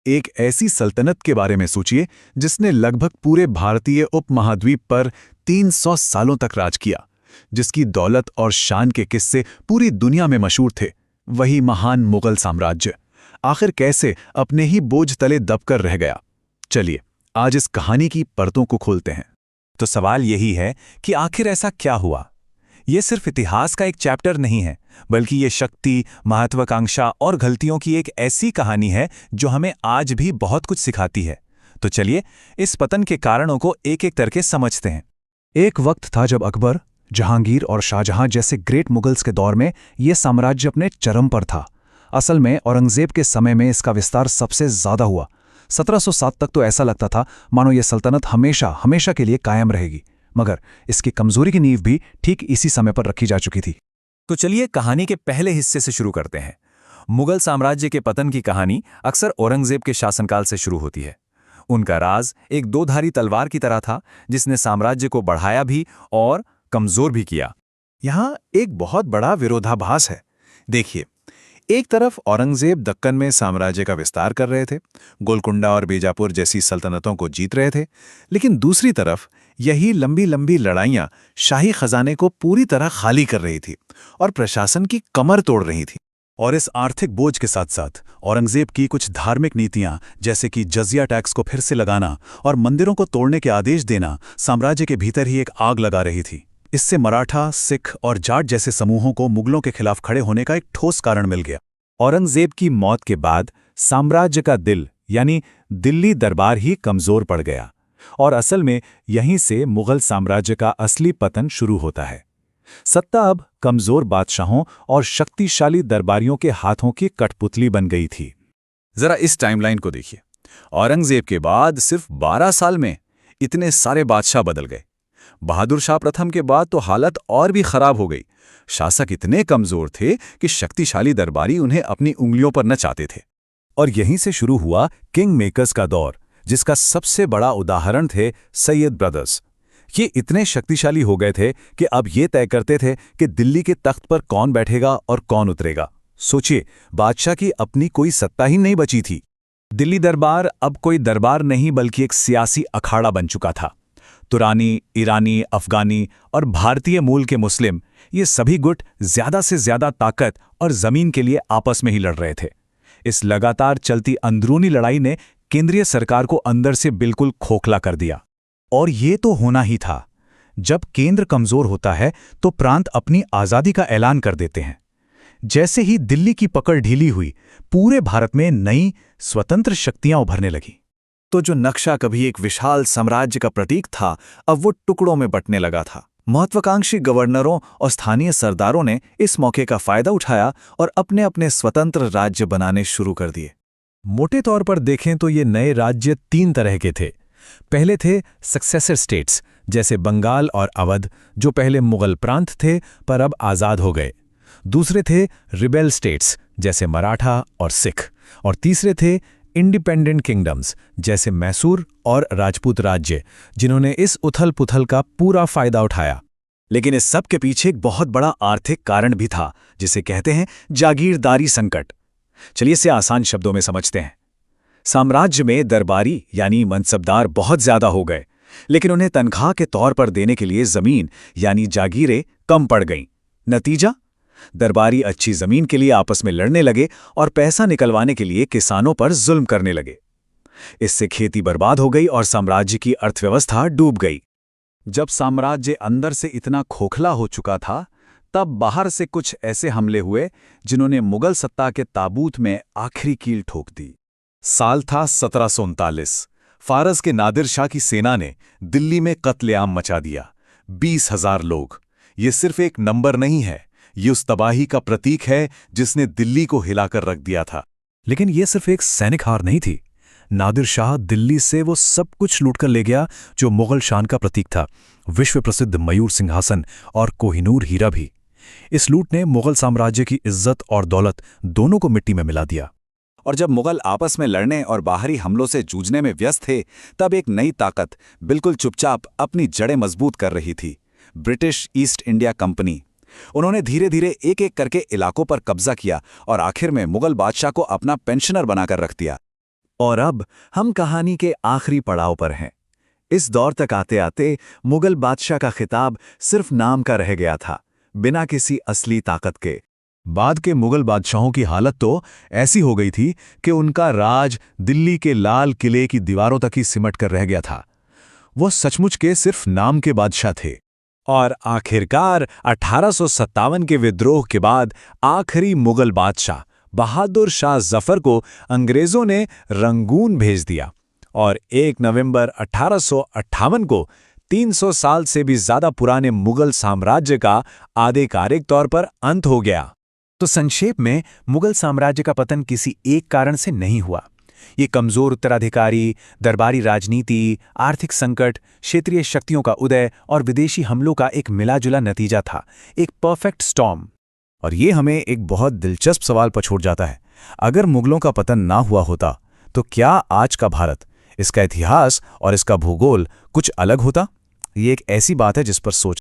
एक ऐसी सल्तनत के बारे में सोचिए जिसने लगभग पूरे भारतीय उपमहाद्वीप पर 300 सालों तक राज किया, जिसकी दौलत और शान के किस्से पूरी दुनिया में मशहूर थे। वही महान मुगल साम्राज्य आखिर कैसे अपने ही बोझ तले दबकर रह गया? चलिए आज इस कहानी की परतों को खोलते हैं। तो सवाल यही है कि आखिर ऐसा क्या हुआ। ये सिर्फ इतिहास का एक चैप्टर नहीं है, बल्कि ये शक्ति, महत्वाकांक्षा और गलतियों की एक ऐसी कहानी है जो हमें आज भी बहुत कुछ सिखाती है। तो चलिए इस पतन के कारणों को एक एक करके समझते हैं। एक वक्त था जब अकबर, जहांगीर और शाहजहां जैसे ग्रेट मुगल्स के दौर में यह साम्राज्य अपने चरम पर था। असल में औरंगजेब के समय में इसका विस्तार सबसे ज्यादा हुआ। 1707 तक तो ऐसा लगता था मानो ये सल्तनत हमेशा हमेशा के लिए कायम रहेगी, मगर इसकी कमजोरी की नींव भी ठीक इसी समय पर रखी जा चुकी थी। तो चलिए कहानी के पहले हिस्से से शुरू करते हैं। मुगल साम्राज्य के पतन की कहानी अक्सर औरंगजेब के शासनकाल से शुरू होती है। उनका राज एक दोधारी तलवार की तरह था, जिसने साम्राज्य को बढ़ाया भी और कमजोर भी किया। यहाँ एक बहुत बड़ा विरोधाभास है। देखिए, एक तरफ औरंगजेब दक्कन में साम्राज्य का विस्तार कर रहे थे, गोलकुंडा और बीजापुर जैसी सल्तनतों को जीत रहे थे, लेकिन दूसरी तरफ यही लंबी लंबी लड़ाइयाँ शाही खजाने को पूरी तरह खाली कर रही थी और प्रशासन की कमर तोड़ रही थी। और इस आर्थिक बोझ के साथ साथ औरंगजेब की कुछ धार्मिक नीतियां, जैसे कि जजिया टैक्स को फिर से लगाना और मंदिरों को तोड़ने के आदेश देना, साम्राज्य के भीतर ही एक आग लगा रही थी। इससे मराठा, सिख और जाट जैसे समूहों को मुगलों के खिलाफ खड़े होने का एक ठोस कारण मिल गया। औरंगजेब की मौत के बाद साम्राज्य का दिल यानी दिल्ली दरबार ही कमजोर पड़ गया, और असल में यहीं से मुगल साम्राज्य का असली पतन शुरू होता है। सत्ता अब कमजोर बादशाहों और शक्तिशाली दरबारियों के हाथों की कठपुतली बन गई थी। जरा इस टाइमलाइन को देखिए। औरंगजेब के बाद सिर्फ 12 साल में इतने सारे बादशाह बदल गए। बहादुर शाह प्रथम के बाद तो हालत और भी खराब हो गई। शासक इतने कमजोर थे कि शक्तिशाली दरबारी उन्हें अपनी उंगलियों पर नचाते थे। और यहीं से शुरू हुआ किंग मेकर्स का दौर, जिसका सबसे बड़ा उदाहरण थे सैयद ब्रदर्स। ये इतने शक्तिशाली हो गए थे कि अब ये तय करते थे कि दिल्ली के तख्त पर कौन बैठेगा और कौन उतरेगा। सोचिए, बादशाह की अपनी कोई सत्ता ही नहीं बची थी। दिल्ली दरबार अब कोई दरबार नहीं बल्कि एक सियासी अखाड़ा बन चुका था। तुरानी, ईरानी, अफगानी और भारतीय मूल के मुस्लिम, ये सभी गुट ज्यादा से ज्यादा ताकत और जमीन के लिए आपस में ही लड़ रहे थे। इस लगातार चलती अंदरूनी लड़ाई ने केंद्रीय सरकार को अंदर से बिल्कुल खोखला कर दिया। और ये तो होना ही था। जब केंद्र कमजोर होता है तो प्रांत अपनी आजादी का ऐलान कर देते हैं। जैसे ही दिल्ली की पकड़ ढीली हुई, पूरे भारत में नई स्वतंत्र शक्तियां उभरने लगी। तो जो नक्शा कभी एक विशाल साम्राज्य का प्रतीक था, अब वो टुकड़ों में बंटने लगा था। महत्वाकांक्षी गवर्नरों और स्थानीय सरदारों ने इस मौके का फायदा उठाया और अपने अपने स्वतंत्र राज्य बनाने शुरू कर दिए। मोटे तौर पर देखें तो ये नए राज्य 3 तरह के थे। पहले थे सक्सेसर स्टेट्स, जैसे बंगाल और अवध, जो पहले मुगल प्रांत थे पर अब आज़ाद हो गए। दूसरे थे रिबेल स्टेट्स, जैसे मराठा और सिख। और तीसरे थे इंडिपेंडेंट किंगडम्स, जैसे मैसूर और राजपूत राज्य, जिन्होंने इस उथल पुथल का पूरा फायदा उठाया। लेकिन इस सब के पीछे एक बहुत बड़ा आर्थिक कारण भी था, जिसे कहते हैं जागीरदारी संकट। चलिए इसे आसान शब्दों में समझते हैं। साम्राज्य में दरबारी यानी मनसबदार बहुत ज्यादा हो गए, लेकिन उन्हें तनख्वाह के तौर पर देने के लिए जमीन यानी जागीरें कम पड़ गईं। नतीजा, दरबारी अच्छी जमीन के लिए आपस में लड़ने लगे और पैसा निकलवाने के लिए किसानों पर जुल्म करने लगे। इससे खेती बर्बाद हो गई और साम्राज्य की अर्थव्यवस्था डूब गई। जब साम्राज्य अंदर से इतना खोखला हो चुका था, तब बाहर से कुछ ऐसे हमले हुए जिन्होंने मुगल सत्ता के ताबूत में आखिरी कील ठोक दी। साल था 1739। फारस के नादिर शाह की सेना ने दिल्ली में कत्लेआम मचा दिया। 20,000 लोग। ये सिर्फ एक नंबर नहीं है, ये उस तबाही का प्रतीक है जिसने दिल्ली को हिलाकर रख दिया था। लेकिन ये सिर्फ एक सैनिक हार नहीं थी। नादिर शाह दिल्ली से वो सब कुछ लूटकर ले गया जो मुगल शान का प्रतीक था, विश्व प्रसिद्ध मयूर सिंहासन और कोहिनूर हीरा भी। इस लूट ने मुगल साम्राज्य की इज्जत और दौलत दोनों को मिट्टी में मिला दिया। और जब मुगल आपस में लड़ने और बाहरी हमलों से जूझने में व्यस्त थे, तब एक नई ताकत बिल्कुल चुपचाप अपनी जड़ें मजबूत कर रही थी, ब्रिटिश ईस्ट इंडिया कंपनी। उन्होंने धीरे धीरे एक एक करके इलाकों पर कब्जा किया और आखिर में मुगल बादशाह को अपना पेंशनर बनाकर रख दिया। और अब हम कहानी के आखिरी पड़ाव पर हैं। इस दौर तक आते आते मुगल बादशाह का खिताब सिर्फ नाम का रह गया था, बिना किसी असली ताकत के। बाद के मुगल बादशाहों की हालत तो ऐसी हो गई थी कि उनका राज दिल्ली के लाल किले की दीवारों तक ही सिमट कर रह गया था। वो सचमुच के सिर्फ नाम के बादशाह थे। और आखिरकार 1857 के विद्रोह के बाद आखिरी मुगल बादशाह बहादुर शाह जफर को अंग्रेजों ने रंगून भेज दिया और 1 नवंबर 1858 को 300 साल से भी ज्यादा पुराने मुगल साम्राज्य का आधिकारिक तौर पर अंत हो गया। तो संक्षेप में मुगल साम्राज्य का पतन किसी एक कारण से नहीं हुआ। ये कमजोर उत्तराधिकारी, दरबारी राजनीति, आर्थिक संकट, क्षेत्रीय शक्तियों का उदय और विदेशी हमलों का एक मिलाजुला नतीजा था, एक परफेक्ट स्टॉर्म। और ये हमें एक बहुत दिलचस्प सवाल पर छोड़ जाता है। अगर मुगलों का पतन ना हुआ होता तो क्या आज का भारत, इसका इतिहास और इसका भूगोल कुछ अलग होता? ये एक ऐसी बात है जिस पर सोच